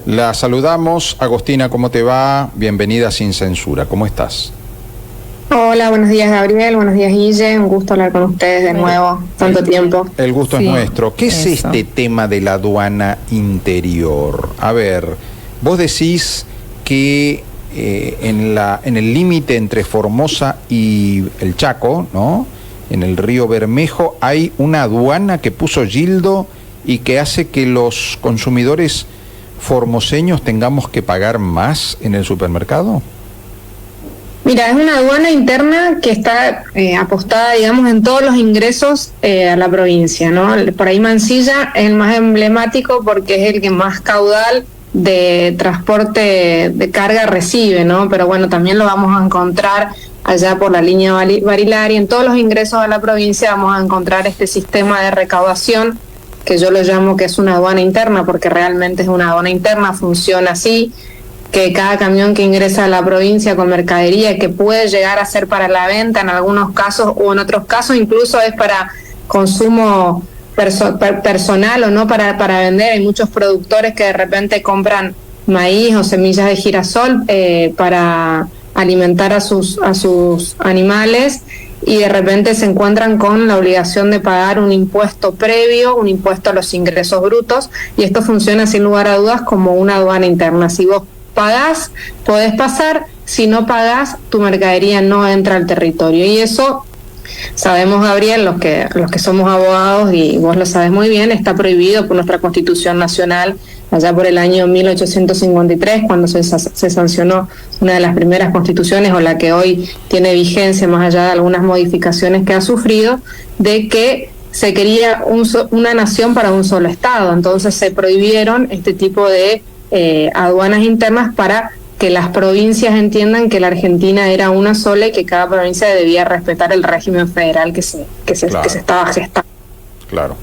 La saludamos. Agostina, ¿cómo te va? Bienvenida a Sin Censura. ¿Cómo estás? Hola, buenos días Gabriel, buenos días Guille, un gusto hablar con ustedes de nuevo, tanto tiempo. El gusto es nuestro. ¿Qué es eso. este tema de la aduana interior? A ver, vos decís que en el límite entre Formosa y el Chaco, ¿no?, en el río Bermejo, hay una aduana que puso Gildo y que hace que los consumidores formoseños tengamos que pagar más en el supermercado. Mira, es una aduana interna que está apostada, digamos, en todos los ingresos a la provincia, ¿no? Por ahí Mansilla es el más emblemático porque es el que más caudal de transporte de carga recibe, ¿no? Pero bueno, también lo vamos a encontrar allá por la línea Barilari. En todos los ingresos a la provincia vamos a encontrar este sistema de recaudación, que yo lo llamo que es una aduana interna, porque realmente es una aduana interna, funciona así, que cada camión que ingresa a la provincia con mercadería que puede llegar a ser para la venta en algunos casos, o en otros casos incluso es para consumo personal o no para vender. Hay muchos productores que de repente compran maíz o semillas de girasol para alimentar a sus animales, y de repente se encuentran con la obligación de pagar un impuesto previo, un impuesto a los ingresos brutos, y esto funciona sin lugar a dudas como una aduana interna. Si vos pagás, podés pasar; si no pagás, tu mercadería no entra al territorio. Y eso, sabemos, Gabriel, los que somos abogados, y vos lo sabes muy bien, está prohibido por nuestra Constitución Nacional allá por el año 1853, cuando se sancionó una de las primeras constituciones, o la que hoy tiene vigencia más allá de algunas modificaciones que ha sufrido, de que se quería una nación para un solo Estado. Entonces se prohibieron este tipo de aduanas internas para que las provincias entiendan que la Argentina era una sola y que cada provincia debía respetar el régimen federal que se estaba gestando. Claro.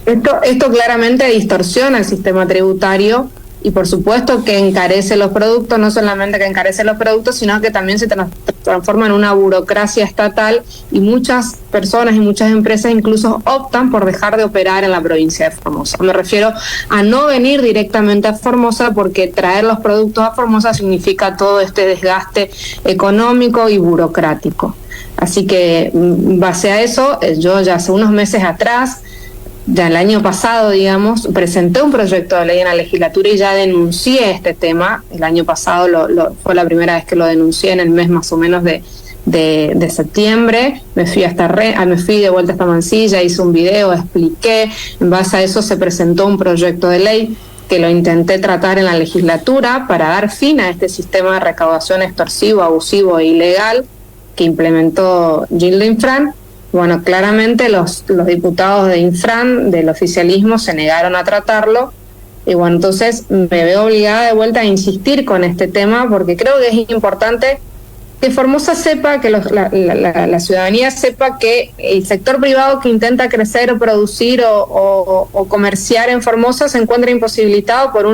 Esto claramente distorsiona el sistema tributario, y por supuesto que encarece los productos. No solamente que encarece los productos, sino que también se transforma en una burocracia estatal, y muchas personas y muchas empresas incluso optan por dejar de operar en la provincia de Formosa. Me refiero a no venir directamente a Formosa, porque traer los productos a Formosa significa todo este desgaste económico y burocrático. Así que, base a eso, yo ya hace unos meses atrás, ya el año pasado, digamos, presenté un proyecto de ley en la legislatura y ya denuncié este tema. El año pasado fue la primera vez que lo denuncié, en el mes más o menos de septiembre. Me fui de vuelta hasta Mansilla, hice un video, expliqué. En base a eso se presentó un proyecto de ley que lo intenté tratar en la legislatura para dar fin a este sistema de recaudación extorsivo, abusivo e ilegal que implementó Gildo Infran. Bueno, claramente los diputados de Infran, del oficialismo, se negaron a tratarlo, y bueno, entonces me veo obligada de vuelta a insistir con este tema, porque creo que es importante que Formosa sepa, que la ciudadanía sepa que el sector privado que intenta crecer o producir o comerciar en Formosa se encuentra imposibilitado por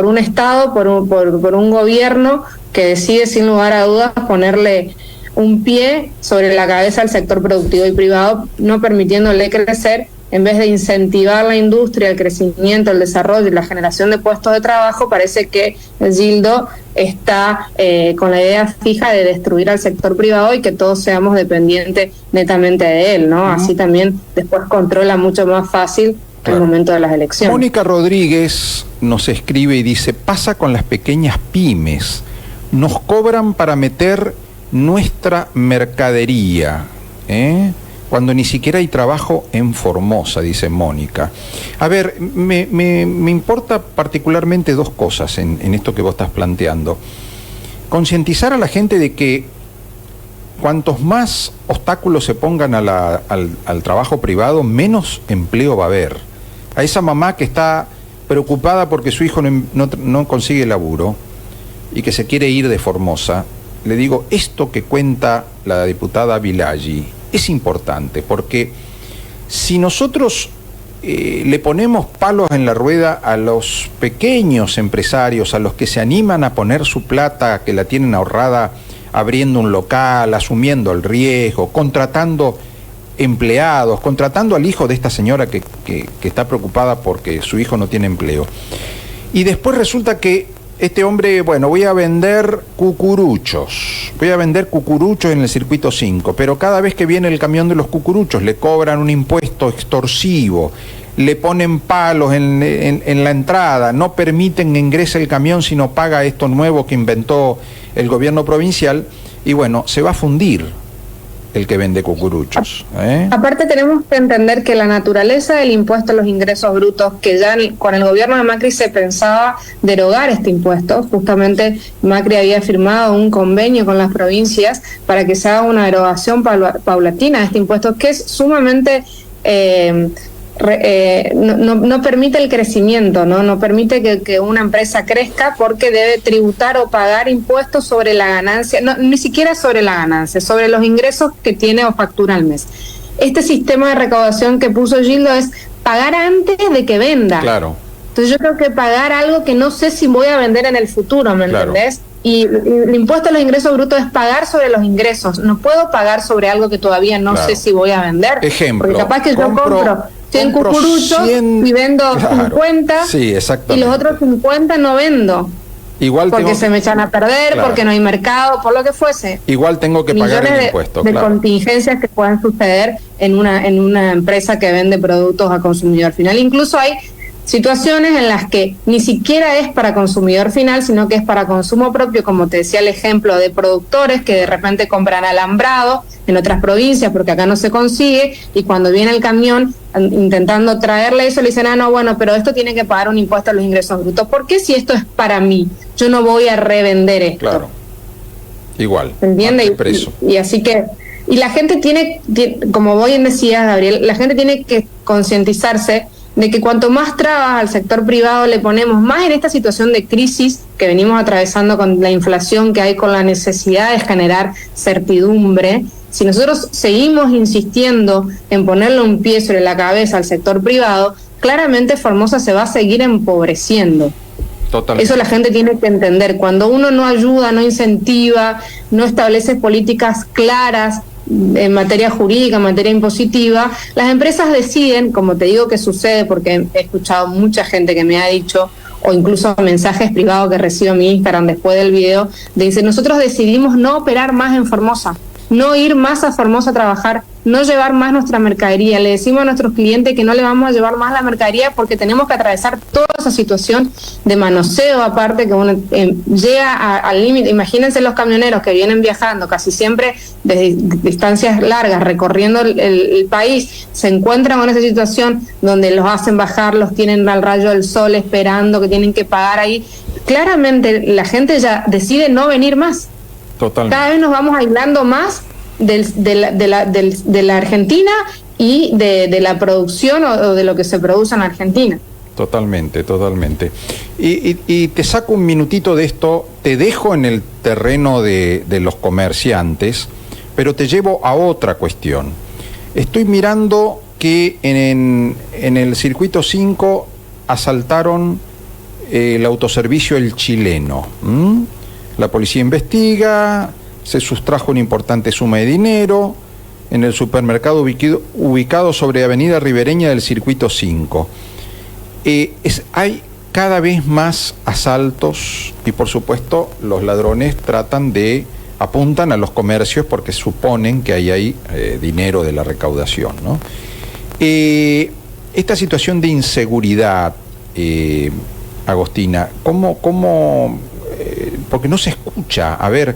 un Estado, por un gobierno que decide sin lugar a dudas ponerle un pie sobre la cabeza al sector productivo y privado, no permitiéndole crecer. En vez de incentivar la industria, el crecimiento, el desarrollo y la generación de puestos de trabajo, parece que el Gildo está con la idea fija de destruir al sector privado y que todos seamos dependientes netamente de él, ¿no? Así también después controla mucho más fácil el momento de las elecciones. Mónica Rodríguez nos escribe y dice: pasa con las pequeñas pymes, nos cobran para meter nuestra mercadería, cuando ni siquiera hay trabajo en Formosa, dice Mónica. A ver, me importa particularmente dos cosas en esto que vos estás planteando. Concientizar a la gente de que cuantos más obstáculos se pongan al trabajo privado, menos empleo va a haber. A esa mamá que está preocupada porque su hijo no consigue laburo y que se quiere ir de Formosa, le digo, esto que cuenta la diputada Vilaggi es importante, porque si nosotros le ponemos palos en la rueda a los pequeños empresarios, a los que se animan a poner su plata, que la tienen ahorrada abriendo un local, asumiendo el riesgo, contratando empleados, contratando al hijo de esta señora que está preocupada porque su hijo no tiene empleo, Y después resulta que este hombre, bueno, voy a vender cucuruchos en el circuito 5, pero cada vez que viene el camión de los cucuruchos le cobran un impuesto extorsivo, le ponen palos en la entrada, no permiten que ingrese el camión si no paga esto nuevo que inventó el gobierno provincial, y bueno, se va a fundir el que vende cucuruchos. Aparte tenemos que entender que la naturaleza del impuesto a los ingresos brutos, que ya con el gobierno de Macri se pensaba derogar este impuesto, justamente Macri había firmado un convenio con las provincias para que se haga una derogación paulatina de este impuesto, que es sumamente... no permite el crecimiento, no permite que una empresa crezca, porque debe tributar o pagar impuestos sobre la ganancia, ni siquiera sobre la ganancia, sobre los ingresos que tiene o factura al mes. Este sistema de recaudación que puso Gildo es pagar antes de que venda. Claro. Entonces yo creo que pagar algo que no sé si voy a vender en el futuro, ¿me entendés? Y el impuesto a los ingresos brutos es pagar sobre los ingresos. No puedo pagar sobre algo que todavía no sé si voy a vender. Ejemplo. Porque capaz que yo compro 100 cucuruchos y vendo 50, sí, y los otros 50 no vendo. Igual porque se me echan a perder, porque no hay mercado, por lo que fuese. Igual tengo que pagar el impuesto. De contingencias que puedan suceder en una empresa que vende productos a consumidor final. Incluso hay situaciones en las que ni siquiera es para consumidor final, sino que es para consumo propio, como te decía el ejemplo de productores que de repente compran alambrado en otras provincias porque acá no se consigue, y cuando viene el camión intentando traerle eso, le dicen, no, bueno, pero esto tiene que pagar un impuesto a los ingresos brutos. ¿Por qué si esto es para mí? Yo no voy a revender esto. Claro, igual. ¿Entiende? Y así que... Y la gente tiene, como bien decías, Gabriel, la gente tiene que concientizarse de que cuanto más trabas al sector privado le ponemos, más en esta situación de crisis que venimos atravesando con la inflación que hay, con la necesidad de generar certidumbre, si nosotros seguimos insistiendo en ponerle un pie sobre la cabeza al sector privado, claramente Formosa se va a seguir empobreciendo. Totalmente. Eso la gente tiene que entender. Cuando uno no ayuda, no incentiva, no establece políticas claras en materia jurídica, en materia impositiva, las empresas deciden, como te digo que sucede, porque he escuchado mucha gente que me ha dicho, o incluso mensajes privados que recibo en mi Instagram después del video, dice, nosotros decidimos no operar más en Formosa, no ir más a Formosa a trabajar, no llevar más nuestra mercadería. Le decimos a nuestros clientes que no le vamos a llevar más la mercadería porque tenemos que atravesar toda esa situación de manoseo, aparte que uno llega al límite. Imagínense los camioneros que vienen viajando casi siempre desde distancias largas, recorriendo el país, se encuentran con esa situación donde los hacen bajar, los tienen al rayo del sol esperando, que tienen que pagar ahí. Claramente la gente ya decide no venir más. Totalmente. Cada vez nos vamos aislando más de la Argentina y de la producción o de lo que se produce en Argentina. Totalmente. Y te saco un minutito de esto, te dejo en el terreno de los comerciantes, pero te llevo a otra cuestión. Estoy mirando que en el circuito 5 asaltaron el autoservicio El Chileno. La policía investiga, se sustrajo una importante suma de dinero en el supermercado ubicado sobre Avenida Ribereña del circuito 5. Hay cada vez más asaltos y por supuesto los ladrones apuntan a los comercios porque suponen que ahí hay dinero de la recaudación, ¿no? Esta situación de inseguridad, Agostina, ¿cómo porque no se escucha? A ver,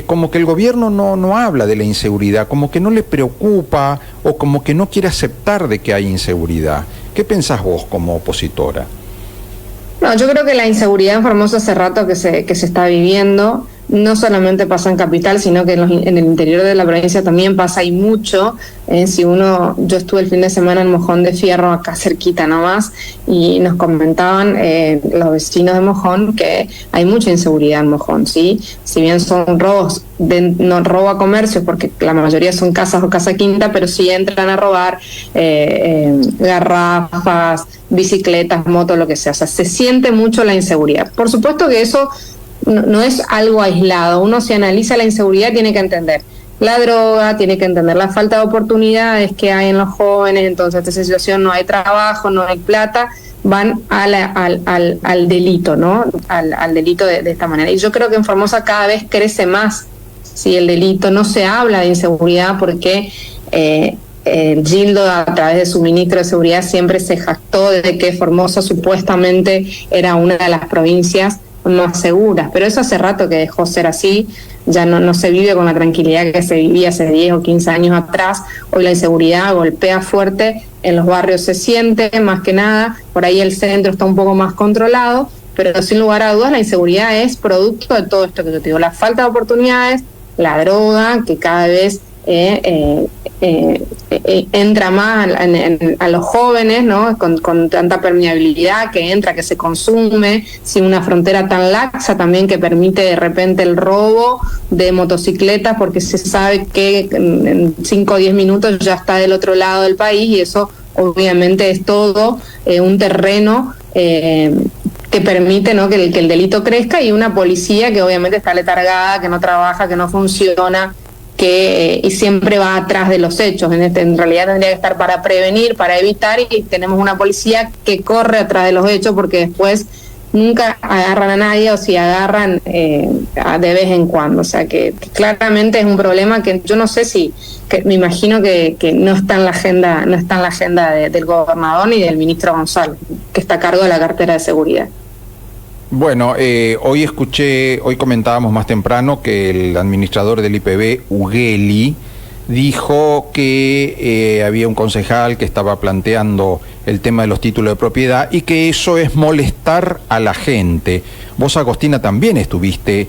como que el gobierno no habla de la inseguridad, como que no le preocupa o como que no quiere aceptar de que hay inseguridad. ¿Qué pensás vos como opositora? No, yo creo que la inseguridad en Formosa hace rato que se está viviendo. No solamente pasa en Capital, sino que en el interior de la provincia también pasa, y mucho. Yo estuve el fin de semana en Mojón de Fierro, acá cerquita nomás, y nos comentaban los vecinos de Mojón que hay mucha inseguridad en Mojón, ¿sí? Si bien son robos, no robo a comercios, porque la mayoría son casas o casa quinta, pero sí entran a robar garrafas, bicicletas, motos, lo que sea. O sea, se siente mucho la inseguridad. Por supuesto que eso no es algo aislado. Uno, si analiza la inseguridad, tiene que entender la droga, tiene que entender la falta de oportunidades que hay en los jóvenes. Entonces, esta situación, no hay trabajo, no hay plata, van al delito, ¿no? Al delito de esta manera. Y yo creo que en Formosa cada vez crece más, ¿sí?, el delito. No se habla de inseguridad porque Gildo, a través de su ministro de Seguridad, siempre se jactó de que Formosa supuestamente era una de las provincias más seguras, pero eso hace rato que dejó ser así. Ya no se vive con la tranquilidad que se vivía hace 10 o 15 años atrás. Hoy la inseguridad golpea fuerte, en los barrios se siente más que nada, por ahí el centro está un poco más controlado, pero sin lugar a dudas la inseguridad es producto de todo esto que yo te digo, la falta de oportunidades, la droga que cada vez entra más a los jóvenes, ¿no? Con tanta permeabilidad que entra, que se consume, sin una frontera tan laxa también que permite de repente el robo de motocicletas porque se sabe que en 5 o 10 minutos ya está del otro lado del país, y eso obviamente es todo un terreno que permite, ¿no?, que el delito crezca, y una policía que obviamente está letargada, que no trabaja, que no funciona, y siempre va atrás de los hechos. En realidad tendría que estar para prevenir, para evitar, y tenemos una policía que corre atrás de los hechos porque después nunca agarran a nadie, o si agarran de vez en cuando. O sea que claramente es un problema que yo no sé que me imagino que no está en la agenda, del gobernador ni del ministro González, que está a cargo de la cartera de seguridad. Bueno, hoy comentábamos más temprano que el administrador del IPB, Ughelli, dijo que había un concejal que estaba planteando el tema de los títulos de propiedad y que eso es molestar a la gente. Vos, Agostina, también estuviste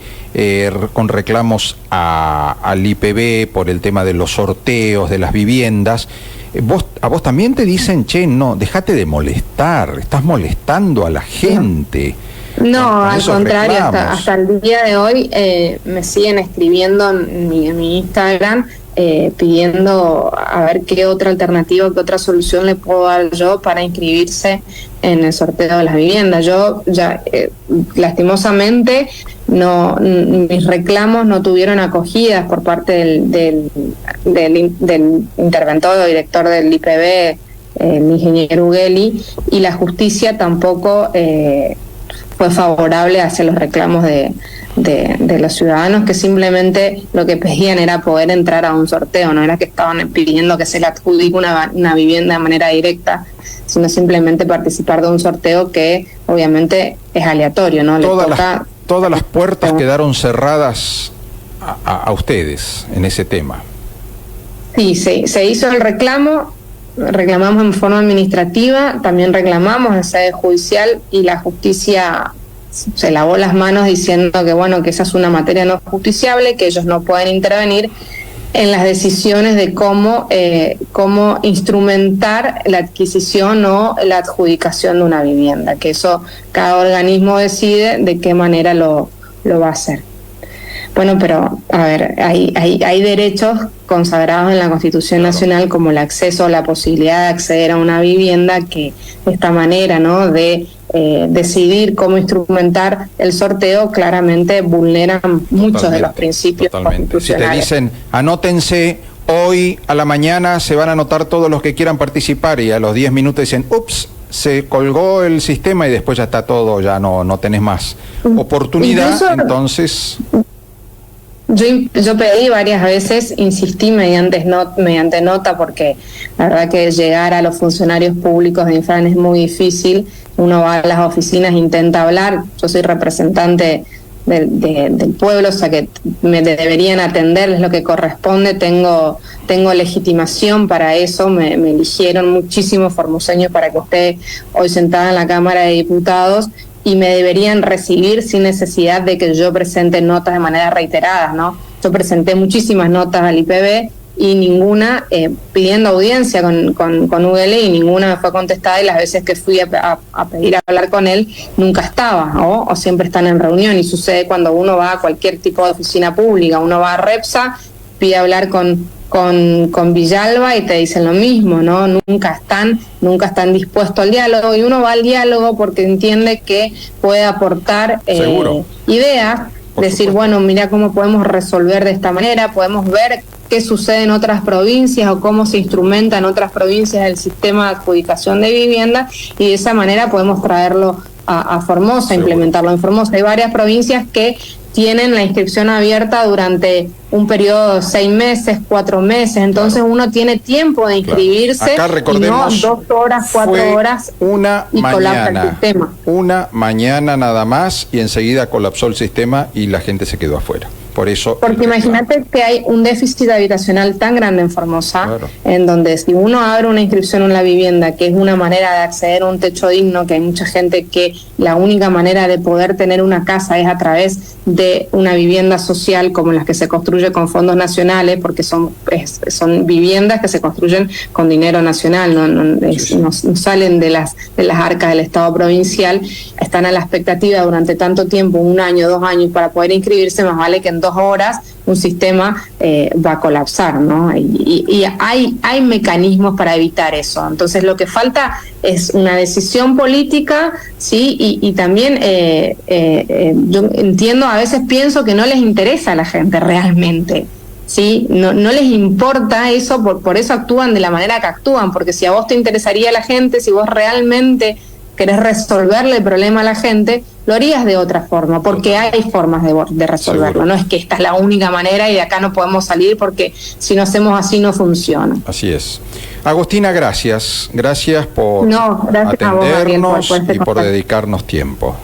con reclamos al IPB por el tema de los sorteos de las viviendas. A vos también te dicen, che, no, déjate de molestar, estás molestando a la gente. No, al contrario, hasta el día de hoy me siguen escribiendo en mi Instagram pidiendo a ver qué otra alternativa, qué otra solución le puedo dar yo para inscribirse en el sorteo de las viviendas. Yo ya, lastimosamente, mis reclamos no tuvieron acogidas por parte del interventor o director del IPB, el ingeniero Ughelli, y la justicia tampoco fue favorable hacia los reclamos de los ciudadanos, que simplemente lo que pedían era poder entrar a un sorteo, no era que estaban pidiendo que se le adjudique una vivienda de manera directa, sino simplemente participar de un sorteo que obviamente es aleatorio, ¿no? Todas las puertas quedaron cerradas a ustedes en ese tema. Sí, se hizo el reclamo. Reclamamos en forma administrativa, también reclamamos en sede judicial, y la justicia se lavó las manos diciendo que bueno, que esa es una materia no justiciable, que ellos no pueden intervenir en las decisiones de cómo instrumentar la adquisición o la adjudicación de una vivienda, que eso cada organismo decide de qué manera lo va a hacer. Bueno, pero a ver, hay derechos consagrados en la Constitución Nacional, como el acceso o la posibilidad de acceder a una vivienda, que de esta manera, ¿no?, de decidir cómo instrumentar el sorteo, claramente vulneran muchos de los principios constitucionales. Si te dicen, anótense, hoy a la mañana se van a anotar todos los que quieran participar, y a los 10 minutos dicen, ups, se colgó el sistema y después ya está todo, ya no tenés más oportunidad. Incluso, entonces... Yo pedí varias veces, insistí mediante nota, porque la verdad que llegar a los funcionarios públicos de Infran es muy difícil. Uno va a las oficinas, intenta hablar. Yo soy representante del pueblo, o sea que me deberían atender, es lo que corresponde. Tengo legitimación para eso. Me eligieron muchísimos formoseños para que esté hoy sentada en la Cámara de Diputados, y me deberían recibir sin necesidad de que yo presente notas de manera reiterada, ¿no? Yo presenté muchísimas notas al IPB y ninguna pidiendo audiencia con Ughelli, y ninguna me fue contestada, y las veces que fui a pedir a hablar con él nunca estaba, o siempre están en reunión. Y sucede cuando uno va a cualquier tipo de oficina pública, uno va a Repsa, pide hablar con Villalba y te dicen lo mismo, ¿no? Nunca están dispuestos al diálogo, y uno va al diálogo porque entiende que puede aportar ideas, decir, bueno, mira cómo podemos resolver de esta manera, podemos ver qué sucede en otras provincias o cómo se instrumenta en otras provincias el sistema de adjudicación de vivienda, y de esa manera podemos traerlo a Formosa, implementarlo en Formosa. Hay varias provincias que tienen la inscripción abierta durante un periodo de 6 meses, 4 meses, entonces uno tiene tiempo de inscribirse. Acá recordemos, y no 2 horas, 4 horas y colapsa el sistema. Una mañana nada más y enseguida colapsó el sistema y la gente se quedó afuera. Por eso. Porque imagínate que hay un déficit habitacional tan grande en Formosa, claro, en donde si uno abre una inscripción en la vivienda, que es una manera de acceder a un techo digno, que hay mucha gente que la única manera de poder tener una casa es a través de una vivienda social como las que se construye con fondos nacionales, porque son viviendas que se construyen con dinero nacional, no salen de las arcas del Estado provincial, están a la expectativa durante tanto tiempo, 1 año, 2 años, para poder inscribirse, más vale que en 2 horas un sistema va a colapsar, ¿no? Y hay mecanismos para evitar eso. Entonces lo que falta es una decisión política, ¿sí? Y también yo entiendo, a veces pienso que no les interesa a la gente realmente, ¿sí? No les importa eso, por eso actúan de la manera que actúan, porque si a vos te interesaría la gente, si vos realmente querés resolverle el problema a la gente, lo harías de otra forma, porque hay formas de resolverlo. Seguro. No es que esta es la única manera y de acá no podemos salir porque si no hacemos así no funciona. Así es. Agostina, gracias. Gracias por gracias atendernos a vos, Gabriel, por y por dedicarnos tiempo.